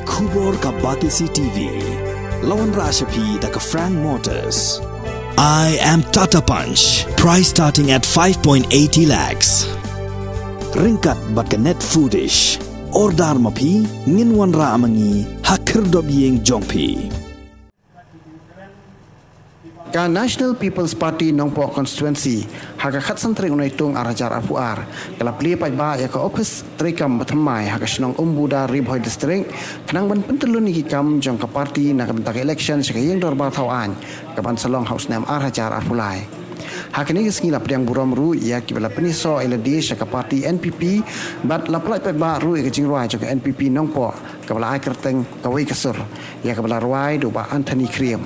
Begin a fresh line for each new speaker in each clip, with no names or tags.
Kubor ka Batisi TV. Lawan Rashapi da ka Frank Motors. I am Tata Punch. Price starting at 5.80 lakhs. Ringkat bat ka Net Foodish. Ordar mapi nginwan ra amangi hakir dob yeng jongpi.
Ka National People's Party Nongpo constituency haga khatsan tring unaitung arajar apuar kala pli pai ba ya ka office trikam bathamai haga shnong umbuda ribhoi district kanang ban pentelun ni kam jong ka party na bentak election sekayeng dorba thawan ka ban salong house nam arajar apulai hakini gesngila pediang buram ru ya kibala peniso eladi ka party NPP bat laplai pai ba ru ke jingruai jong NPP Nongpo kabala ai kerteng kawai kasur ya kabala ruai do ba Anthony Cream.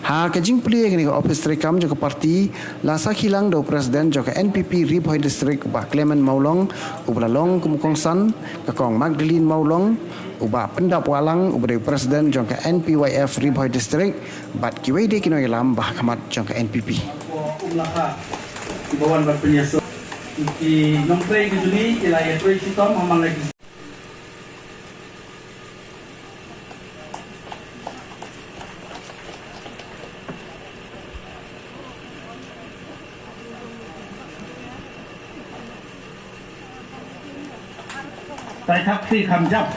Ha kajing pli ni office trikam jo parti la sakhilang do president jo NPP Ribhoi district ba Clement Maulong ubla long kumukong san ka kong Magdalene Maulong uba pendap walang uba president jo NPYF Ribhoi district bat kiwede kino ilam bah kamat jo NPP
umlaka ibawan berpenyaso ki nomplay ke juni ilaya tuai sitom mamang lagi tại tháp phi khám chấp